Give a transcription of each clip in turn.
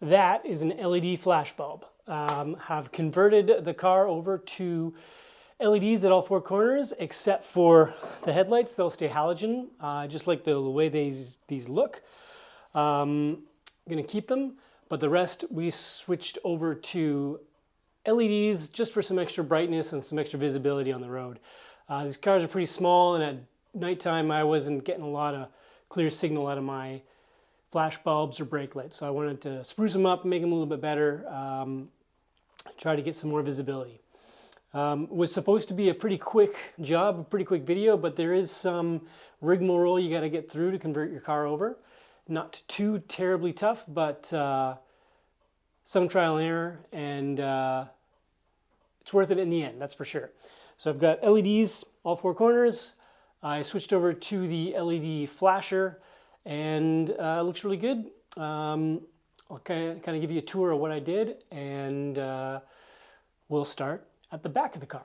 That is an LED flash bulb. Have converted the car over to LEDs at all four corners, except for the headlights. They'll stay halogen, just like the way these look. I'm gonna keep them, but the rest we switched over to LEDs just for some extra brightness and some extra visibility on the road. These cars are pretty small, and at nighttime I wasn't getting a lot of clear signal out of my flash bulbs or brake lights. So I wanted to spruce them up, make them a little bit better, try to get some more visibility. Was supposed to be a pretty quick job, a pretty quick video, but there is some rigmarole you got to get through to convert your car over. Not too terribly tough, but some trial and error, and it's worth it in the end, that's for sure. So I've got LEDs all four corners. I switched over to the LED flasher, and it looks really good. I'll kind of give you a tour of what I did, and we'll start at the back of the car.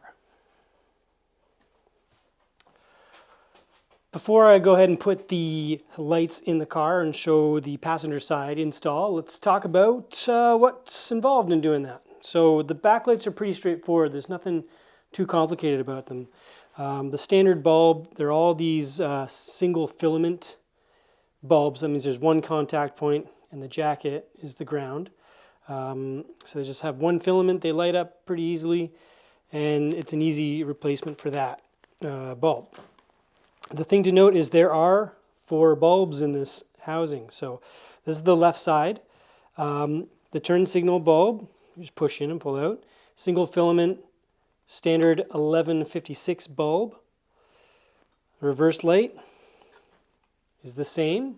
Before I go ahead and put the lights in the car and show the passenger side install, let's talk about what's involved in doing that. So the backlights are pretty straightforward. There's nothing too complicated about them. The standard bulb, they're all these single filament bulbs. That means there's one contact point and the jacket is the ground. So they just have one filament. They light up pretty easily, and it's an easy replacement for that bulb. The thing to note is there are 4 bulbs in this housing. So this is the left side. The turn signal bulb, you just push in and pull out. Single filament, standard 1156 bulb. Reverse light is the same.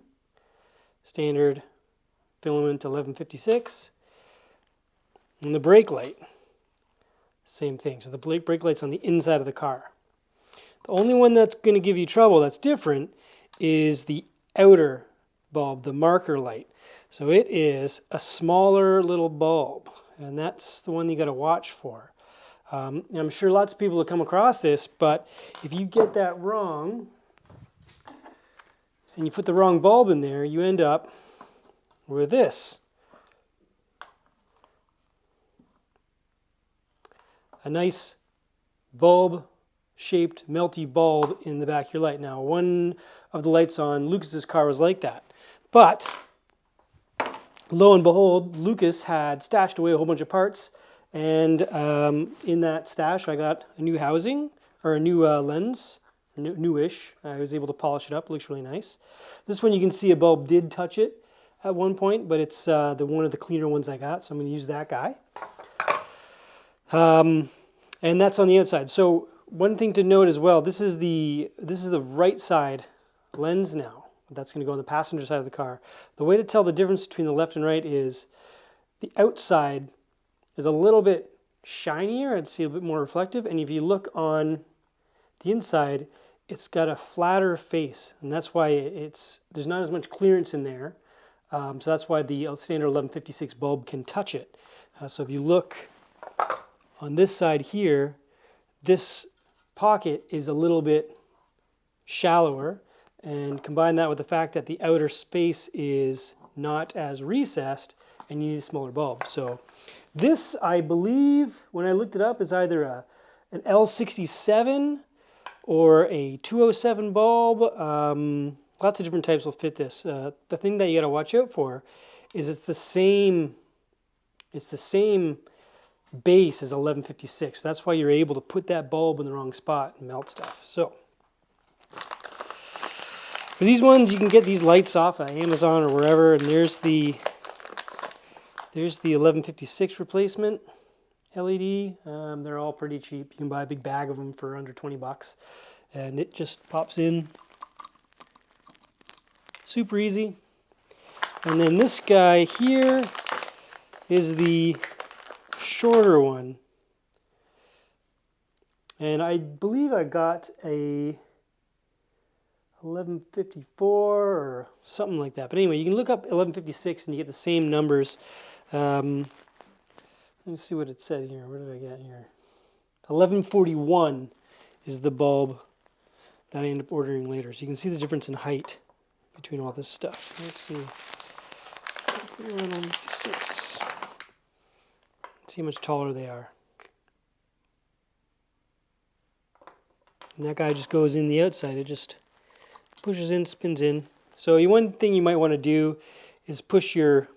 Standard filament 1156. And the brake light, same thing. So the brake light's on the inside of the car. The only one that's going to give you trouble that's different is the outer bulb, the marker light. So it is a smaller little bulb, and that's the one you got to watch for. I'm sure lots of people have come across this, but if you get that wrong and you put the wrong bulb in there, you end up with this. A nice bulb shaped melty bulb in the back of your light. Now, one of the lights on Lucas's car was like that, but lo and behold, Lucas had stashed away a whole bunch of parts, and in that stash I got a new housing, or a new lens, newish. I was able to polish it up. It looks really nice. This one you can see a bulb did touch it at one point, but it's one of the cleaner ones I got, so I'm going to use that guy. And that's on the outside. So one thing to note as well, this is the right side lens now. That's going to go on the passenger side of the car. The way to tell the difference between the left and right is the outside is a little bit shinier. I'd say a bit more reflective. And if you look on the inside, it's got a flatter face, and that's why there's not as much clearance in there. So that's why the standard 1156 bulb can touch it. So if you look on this side here, this pocket is a little bit shallower, and combine that with the fact that the outer space is not as recessed, and you need a smaller bulb. So this, I believe, when I looked it up, is either an L67 or a 207 bulb. Lots of different types will fit this. The thing that you got to watch out for is it's the same base as 1156. That's why you're able to put that bulb in the wrong spot and melt stuff. So for these ones, you can get these lights off of Amazon or wherever, and there's the 1156 replacement LED. They're all pretty cheap. You can buy a big bag of them for under 20 bucks, and it just pops in super easy. And then this guy here is the shorter one, and I believe I got a 1154 or something like that. But anyway, you can look up 1156 and you get the same numbers. Let's see what it said here. What did I get here? 1141 is the bulb that I ended up ordering later. So you can see the difference in height between all this stuff. Let's see. Around on 6. See how much taller they are. And that guy just goes in the outside. It just pushes in, spins in. So one thing you might want to do is push your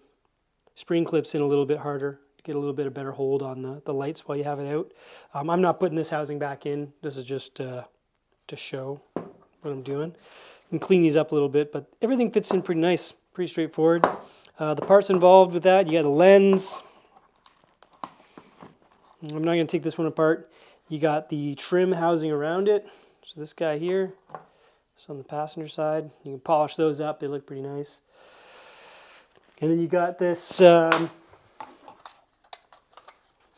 spring clips in a little bit harder to get a little bit of better hold on the lights while you have it out. I'm not putting this housing back in. This is just to show what I'm doing. And clean these up a little bit, but everything fits in pretty nice, pretty straightforward. The parts involved with that, you got a lens. I'm not going to take this one apart. You got the trim housing around it. So this guy here, it's on the passenger side. You can polish those up, they look pretty nice. And then you got this,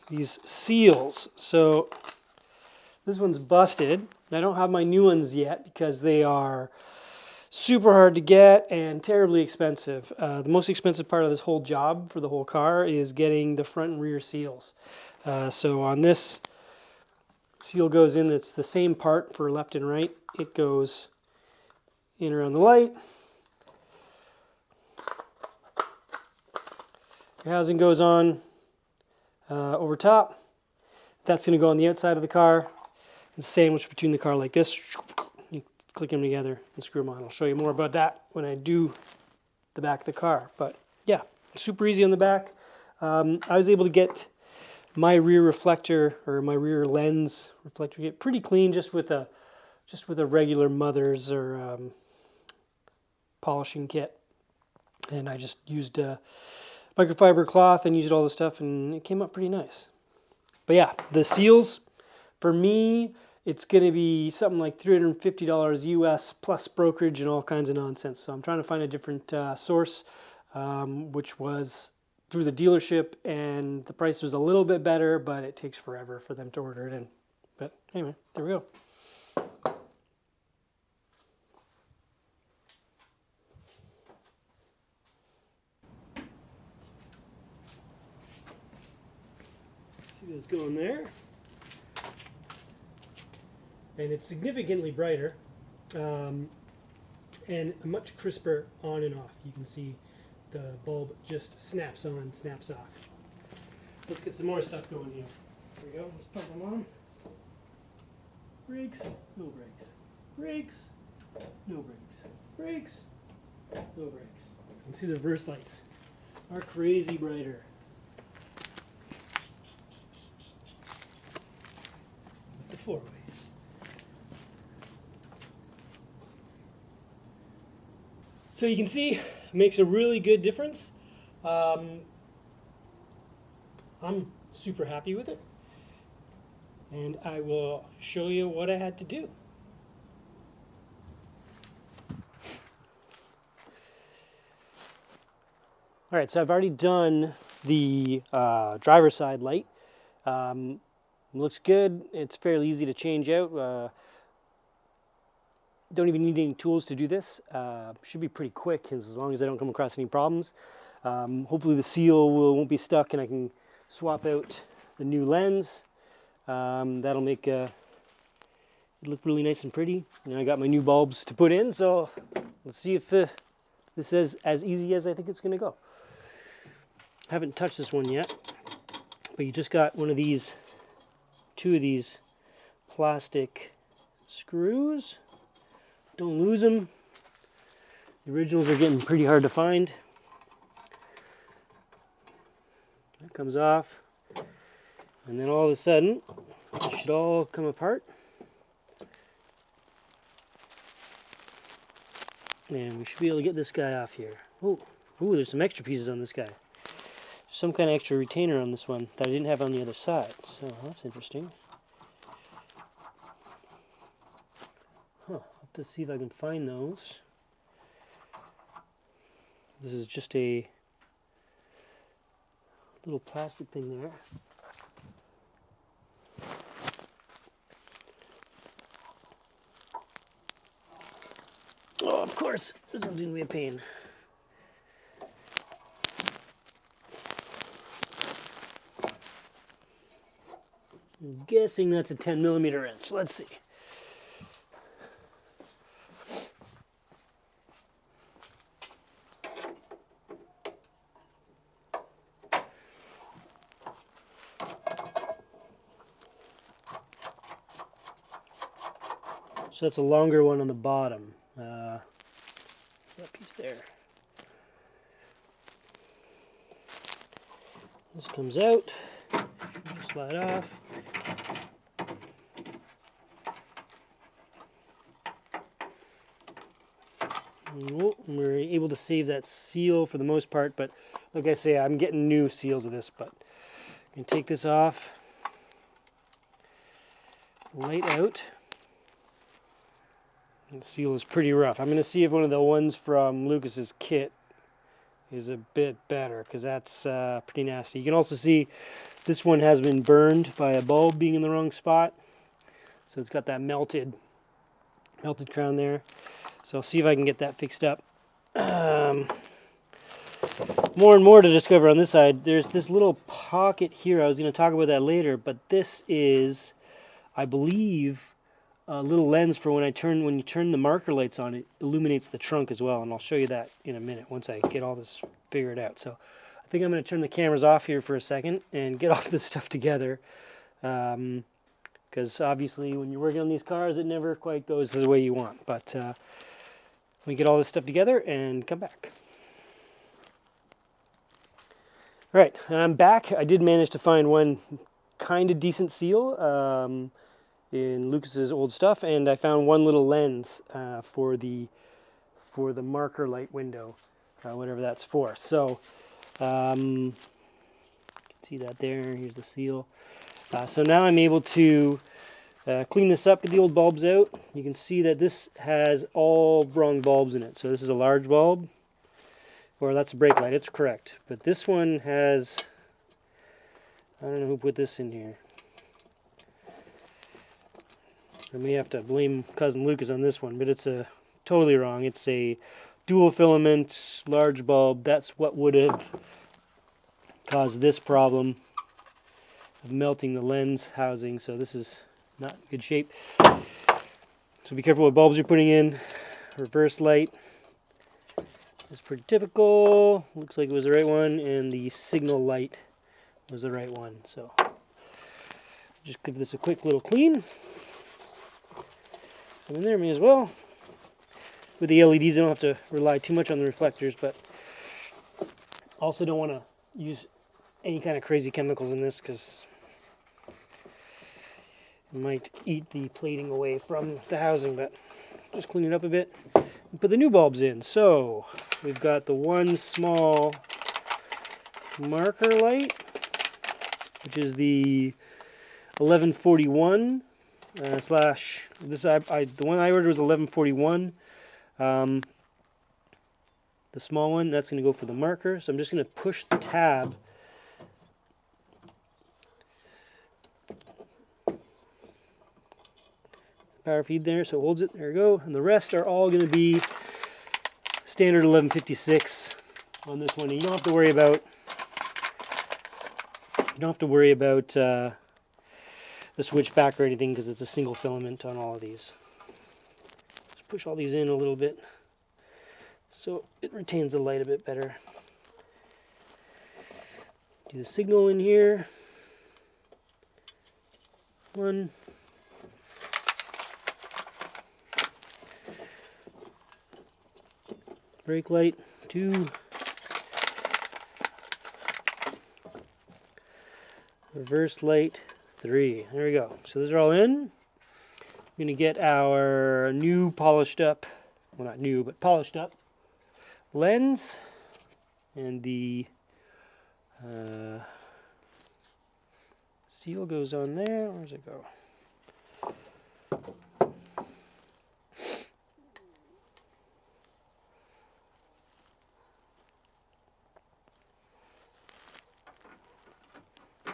these seals. So this one's busted. I don't have my new ones yet because they are super hard to get and terribly expensive. The most expensive part of this whole job for the whole car is getting the front and rear seals. So on this, seal goes in, it's the same part for left and right. It goes in around the light. Your housing goes on over top. That's going to go on the outside of the car and sandwich between the car like this. You click them together and screw them on. I'll show you more about that when I do the back of the car. But yeah, super easy on the back. I was able to get my rear reflector or my rear lens reflector kit pretty clean just with a regular Mother's or polishing kit. And I just used microfiber cloth and used all the stuff, and it came up pretty nice. But yeah, the seals, for me, it's going to be something like $350 US plus brokerage and all kinds of nonsense. So I'm trying to find a different source, which was through the dealership, and the price was a little bit better, but it takes forever for them to order it in. But anyway, there we go. See those going there? And it's significantly brighter and much crisper on and off. You can see the bulb just snaps on, snaps off. Let's get some more stuff going here. There we go, let's pump them on. Brakes, no brakes. Brakes, no brakes. Brakes, no brakes. You can see the reverse lights are crazy brighter. With the four ways. So you can see, it makes a really good difference. I'm super happy with it. And I will show you what I had to do. All right, so I've already done the driver's side light. Looks good. It's fairly easy to change out. Don't even need any tools to do this. Should be pretty quick as long as I don't come across any problems. Hopefully the seal won't be stuck and I can swap out the new lens. That'll make it look really nice and pretty. And I got my new bulbs to put in, so let's see if this is as easy as I think it's going to go. Haven't touched this one yet, but you just got one of these, two of these plastic screws. Don't lose them. The originals are getting pretty hard to find. That comes off. And then all of a sudden, it should all come apart. And we should be able to get this guy off here. Ooh, there's some extra pieces on this guy. Some kind of extra retainer on this one that I didn't have on the other side. So that's interesting. I'll have to see if I can find those. This is just a little plastic thing there. Oh, of course, this one's going to be a pain. I'm guessing that's a 10mm wrench. Let's see. So that's a longer one on the bottom. That piece there. This comes out, just slide off. We're able to save that seal for the most part, but like I say, I'm getting new seals of this, but I'm going to take this off, light out. The seal is pretty rough. I'm going to see if one of the ones from Lucas's kit is a bit better, because that's pretty nasty. You can also see this one has been burned by a bulb being in the wrong spot, so it's got that melted crown there. So I'll see if I can get that fixed up. More and more to discover on this side. There's this little pocket here. I was going to talk about that later, but this is, I believe, a little lens for when you turn the marker lights on, it illuminates the trunk as well, and I'll show you that in a minute once I get all this figured out. So I think I'm going to turn the cameras off here for a second and get all this stuff together, because obviously when you're working on these cars, it never quite goes the way you want. But let me get all this stuff together and come back. All right, I'm back. I did manage to find one kind of decent seal in Lucas's old stuff, and I found one little lens for the marker light window, whatever that's for. So you can see that there. Here's the seal. So now I'm able to clean this up, get the old bulbs out. You can see that this has all wrong bulbs in it. So this is a large bulb, or that's a brake light. It's correct, but this one has, I don't know who put this in here. I may have to blame Cousin Lucas on this one, but it's totally wrong. It's a dual filament large bulb. That's what would have caused this problem of melting the lens housing. So this is not in good shape. So be careful what bulbs you're putting in. Reverse light is pretty typical. Looks like it was the right one, and the signal light was the right one. So just give this a quick little clean. Some in there, may as well. With the LEDs, I don't have to rely too much on the reflectors, but also don't want to use any kind of crazy chemicals in this, because it might eat the plating away from the housing. But just clean it up a bit and put the new bulbs in. So we've got the one small marker light, which is the 1141 slash this. The one I ordered was 1141. The small one, that's going to go for the marker. So I'm just going to push the tab power feed there, so it holds it. There we go. And the rest are all going to be standard 1156 on this one. And you don't have to worry about the switch back or anything, because it's a single filament on all of these. Just push all these in a little bit so it retains the light a bit better. Do the signal in here. One. Brake light. Two. Reverse light. 3. There we go. So those are all in. I'm going to get our new polished up, well, not new, but polished up lens, and the seal goes on there. Where does it go?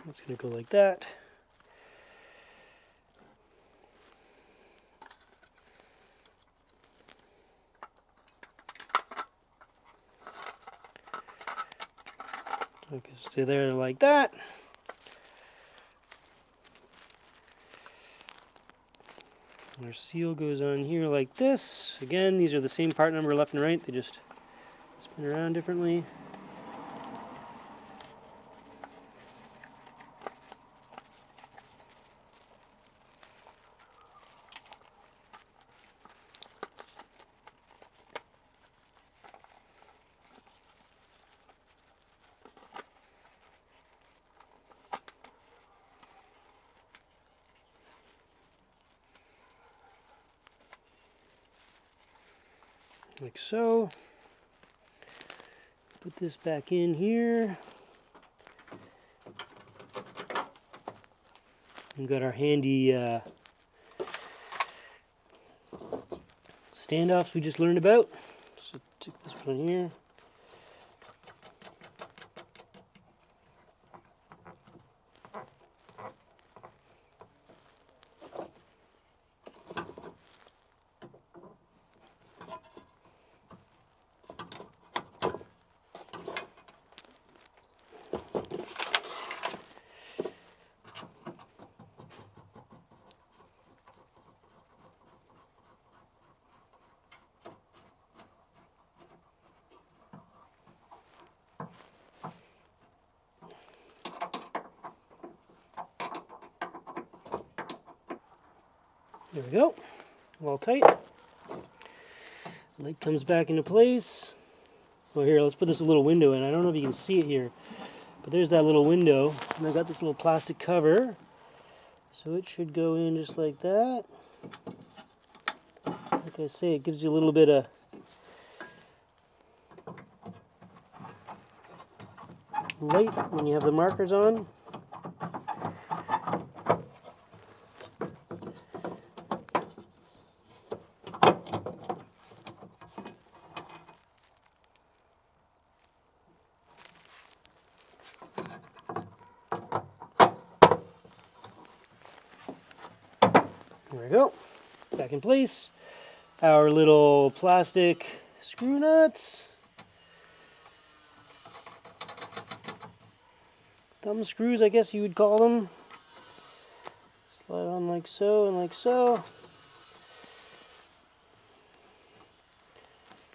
It's going to go like that. Okay, stay there like that. Our seal goes on here like this. Again, these are the same part number left and right. They just spin around differently. like so. Put this back in here. We've got our handy standoffs we just learned about. So take this one here. There we go, all tight. Light comes back into place. Well, here, let's put this little window in. I don't know if you can see it here, but there's that little window, and I've got this little plastic cover, so it should go in just like that. Like I say, it gives you a little bit of light when you have the markers on. There we go, back in place. Our little plastic screw nuts, thumb screws I guess you would call them. Slide on like so and like so.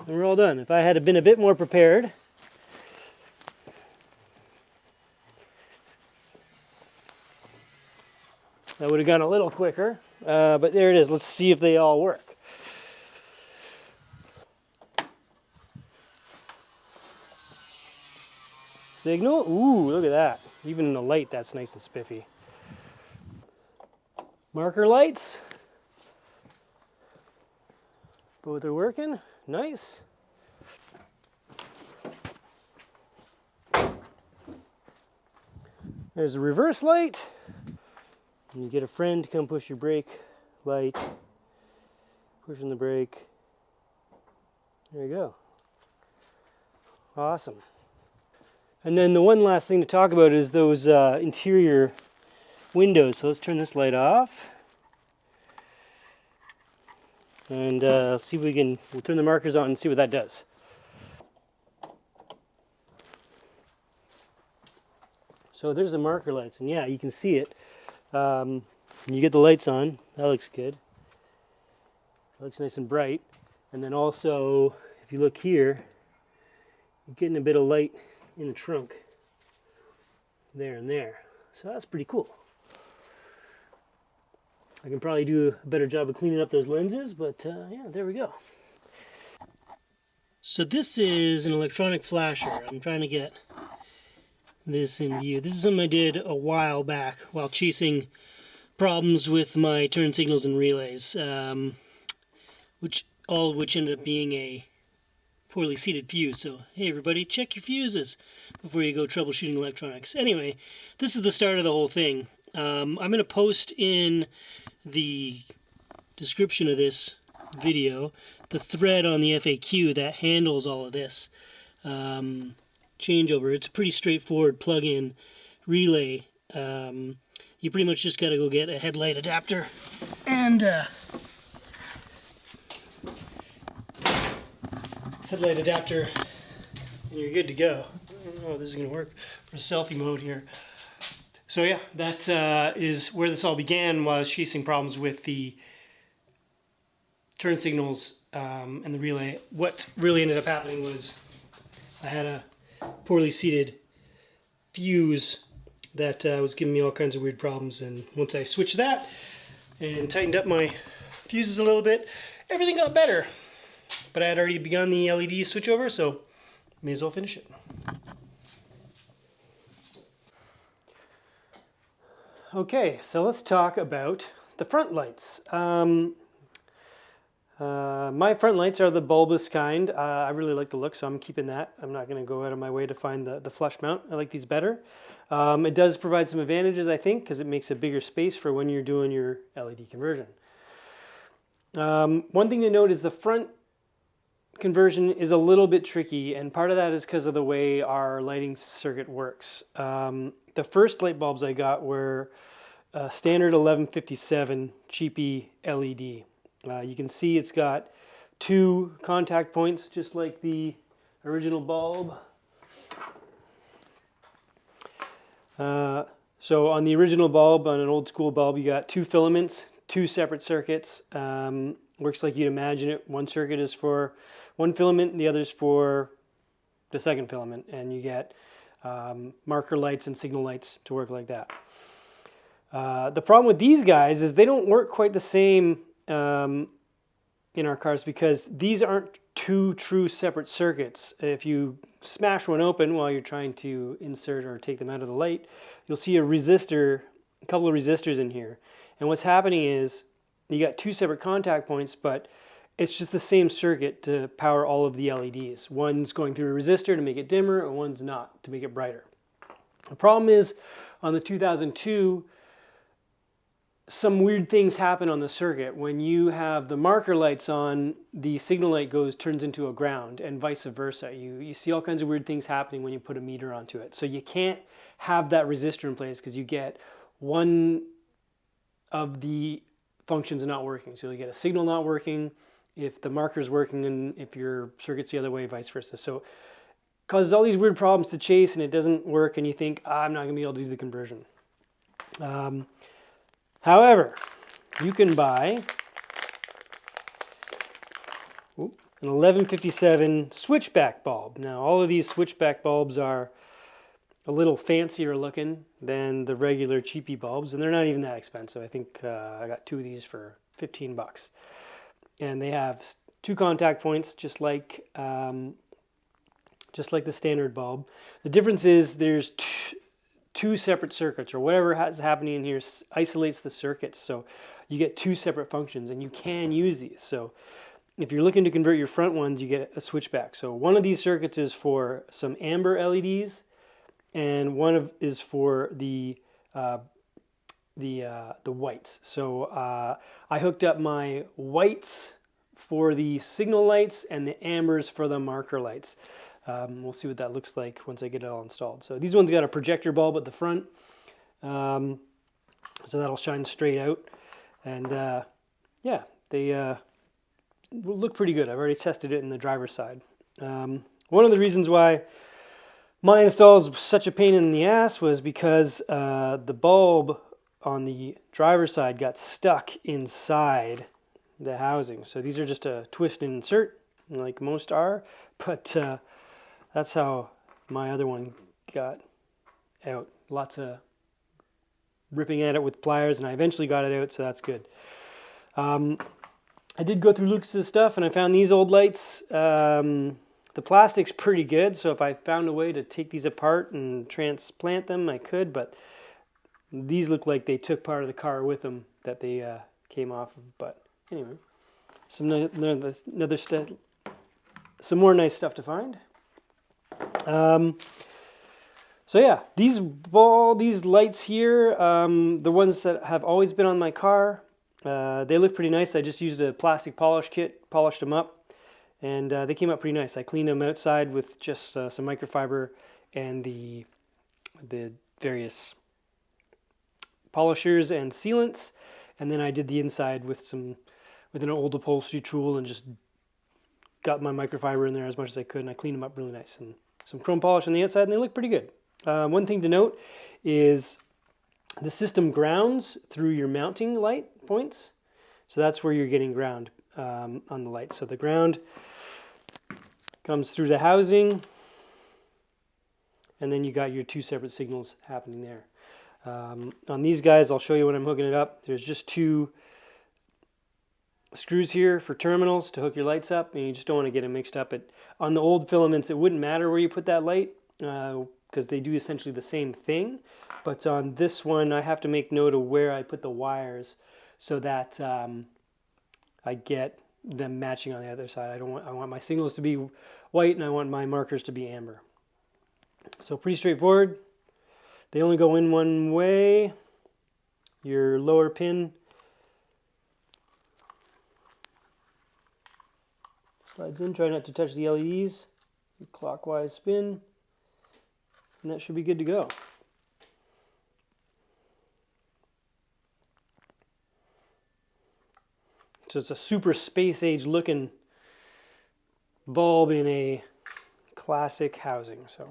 And we're all done. If I had been a bit more prepared, that would have gone a little quicker, but there it is. Let's see if they all work. Signal, ooh, look at that. Even in the light, that's nice and spiffy. Marker lights, both are working, nice. There's a reverse light. And you get a friend to come push your brake light, pushing the brake. There you go. Awesome. And then the one last thing to talk about is those interior windows. So let's turn this light off. And see if we'll turn the markers on and see what that does. So there's the marker lights, and yeah, you can see it. You get the lights on, that looks good. It looks nice and bright. And then also, if you look here, you're getting a bit of light in the trunk. There and there. So that's pretty cool. I can probably do a better job of cleaning up those lenses, but yeah, there we go. So this is an electronic flasher. I'm trying to get this in view. This is something I did a while back while chasing problems with my turn signals and relays, which ended up being a poorly seated fuse. So hey everybody, check your fuses before you go troubleshooting electronics. Anyway, this is the start of the whole thing. I'm going to post in the description of this video the thread on the FAQ that handles all of this changeover. It's a pretty straightforward plug-in relay. You pretty much just got to go get a headlight adapter and and you're good to go. I don't know if this is going to work for selfie mode here. So yeah, that is where this all began, while I was chasing problems with the turn signals and the relay. What really ended up happening was I had a poorly seated fuse that was giving me all kinds of weird problems, and once I switched that and tightened up my fuses a little bit, everything got better. But I had already begun the LED switchover, so may as well finish it. Okay, so let's talk about the front lights. My front lights are the bulbous kind. I really like the look, so I'm keeping that. I'm not going to go out of my way to find the flush mount. I like these better. It does provide some advantages, I think, because it makes a bigger space for when you're doing your LED conversion. One thing to note is the front conversion is a little bit tricky, and part of that is because of the way our lighting circuit works. The first light bulbs I got were standard 1157 cheapy LED. You can see it's got 2 contact points, just like the original bulb. So on the original bulb, on an old school bulb, you got 2 filaments, 2 separate circuits. Works like you'd imagine it. One circuit is for one filament, and the other is for the second filament, and you get marker lights and signal lights to work like that. The problem with these guys is they don't work quite the same in our cars, because these aren't 2 true separate circuits. If you smash one open while you're trying to insert or take them out of the light, you'll see a resistor, a couple of resistors in here. And what's happening is you got 2 separate contact points, but it's just the same circuit to power all of the LEDs. One's going through a resistor to make it dimmer, and one's not, to make it brighter. The problem is, on the 2002, some weird things happen on the circuit. When you have the marker lights on, the signal light turns into a ground, and vice versa. You see all kinds of weird things happening when you put a meter onto it. So you can't have that resistor in place, because you get one of the functions not working. So you get a signal not working if the marker's working, and if your circuit's the other way, vice versa. So it causes all these weird problems to chase, and it doesn't work, and you think, I'm not going to be able to do the conversion. However, you can buy an 1157 switchback bulb. Now, all of these switchback bulbs are a little fancier looking than the regular cheapy bulbs, and they're not even that expensive. I think I got 2 of these for 15 bucks. And they have 2 contact points, just like the standard bulb. The difference is there's 2 separate circuits, or whatever is happening in here isolates the circuits, so you get 2 separate functions, and you can use these. So if you're looking to convert your front ones, you get a switchback. So one of these circuits is for some amber LEDs, and one is for the whites. So I hooked up my whites for the signal lights and the ambers for the marker lights. We'll see what that looks like once I get it all installed. So these ones got a projector bulb at the front, so that'll shine straight out. And yeah, they look pretty good. I've already tested it in the driver's side. One of the reasons why my install is such a pain in the ass was because the bulb on the driver's side got stuck inside the housing. So these are just a twist and insert, like most are, but that's how my other one got out. Lots of ripping at it with pliers, and I eventually got it out, so that's good. I did go through Lucas's stuff, and I found these old lights. The plastic's pretty good, so if I found a way to take these apart and transplant them, I could, but these look like they took part of the car with them that they came off of. But anyway, some more nice stuff to find. So yeah, these lights here, the ones that have always been on my car, they look pretty nice. I just used a plastic polish kit, polished them up, and they came out pretty nice. I cleaned them outside with just some microfiber and the various polishers and sealants, and then I did the inside with an old upholstery tool and just got my microfiber in there as much as I could, and I cleaned them up really nice, and some chrome polish on the outside, and they look pretty good. One thing to note is the system grounds through your mounting light points, so that's where you're getting ground on the light. So the ground comes through the housing, and then you got your 2 separate signals happening there. On these guys, I'll show you when I'm hooking it up. There's just 2 screws here for terminals to hook your lights up, and you just don't want to get them mixed up. On the old filaments, it wouldn't matter where you put that light because they do essentially the same thing. But on this one, I have to make note of where I put the wires so that I get them matching on the other side. I want my signals to be white and I want my markers to be amber. So pretty straightforward. They only go in one way. Your lower pin slides in. Try not to touch the LEDs. Clockwise spin, and that should be good to go. So it's a super space age looking bulb in a classic housing. So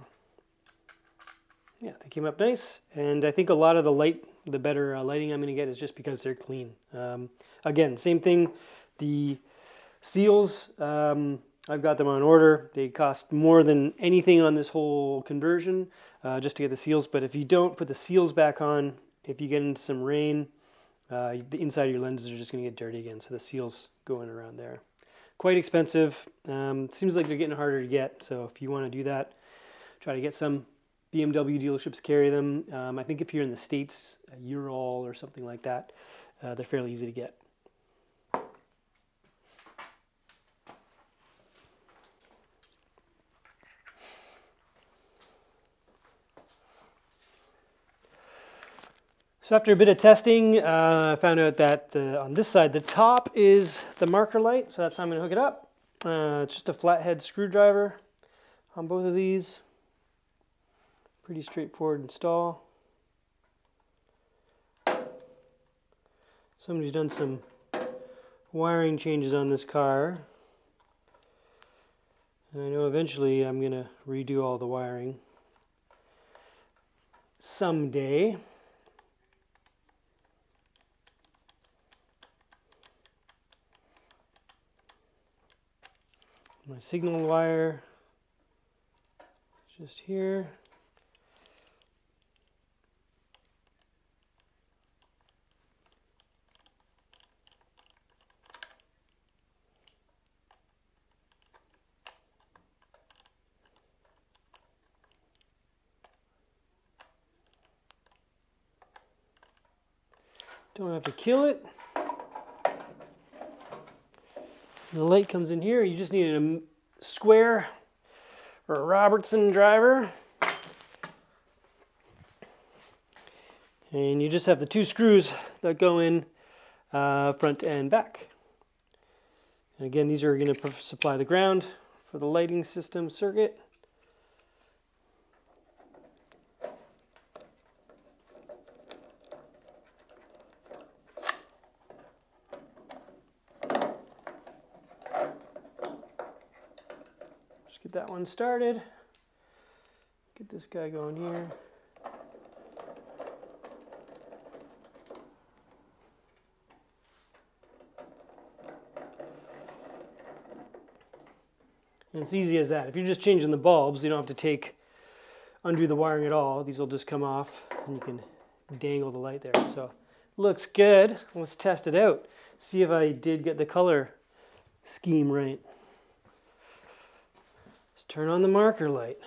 yeah, they came up nice, and I think a lot of the better lighting I'm going to get is just because they're clean. Again, same thing. The seals, I've got them on order. They cost more than anything on this whole conversion just to get the seals. But if you don't put the seals back on, if you get into some rain, the inside of your lenses are just going to get dirty again. So the seals go in around there. Quite expensive. Seems like they're getting harder to get. So if you want to do that, try to get some. BMW dealerships carry them. I think if you're in the States, Ural or something like that, they're fairly easy to get. So after a bit of testing, I found out that on this side, the top is the marker light. So that's how I'm going to hook it up. It's just a flathead screwdriver on both of these. Pretty straightforward install. Somebody's done some wiring changes on this car. And I know eventually I'm going to redo all the wiring someday. My signal wire is just here. Don't have to kill it. The light comes in here. You just need a square or a Robertson driver. And you just have the two screws that go in front and back. And again, these are going to supply the ground for the lighting system circuit. Get that one started. Get this guy going here. And it's easy as that. If you're just changing the bulbs, you don't have to undo the wiring at all. These will just come off and you can dangle the light there. So looks good. Let's test it out. See if I did get the color scheme right. Turn on the marker light.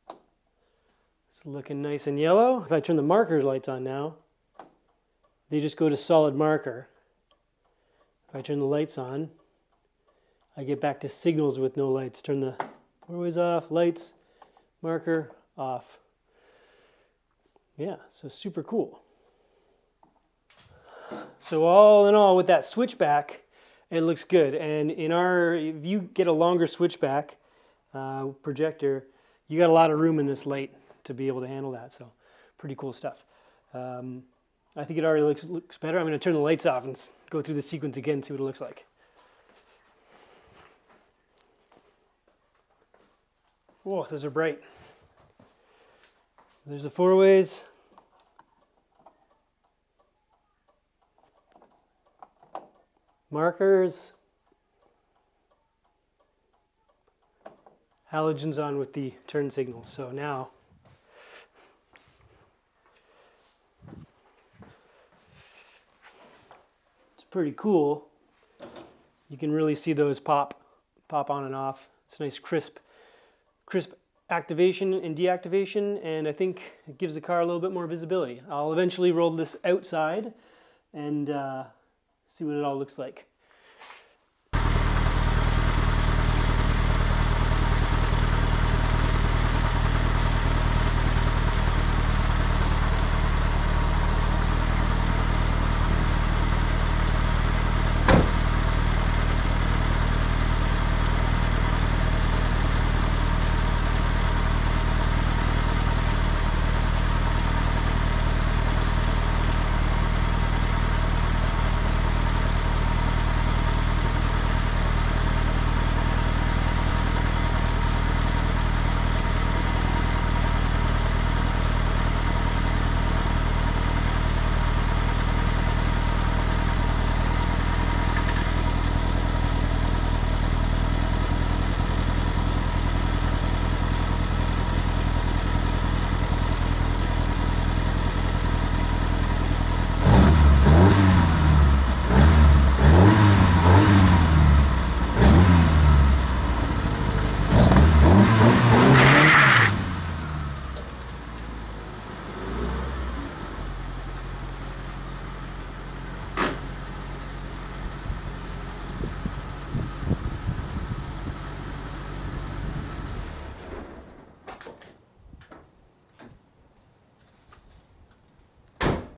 It's looking nice and yellow. If I turn the marker lights on now, they just go to solid marker. If I turn the lights on, I get back to signals with no lights. Turn the always off, lights, marker, off. Yeah, so super cool. So all in all, with that switchback, it looks good. And if you get a longer switchback, projector, you got a lot of room in this light to be able to handle that. So pretty cool stuff. I think it already looks better. I'm going to turn the lights off and go through the sequence again and see what it looks like. Whoa, those are bright. There's the four ways. Markers. Halogens on with the turn signals. So now it's pretty cool. You can really see those pop on and off. It's nice crisp activation and deactivation, and I think it gives the car a little bit more visibility. I'll eventually roll this outside and see what it all looks like.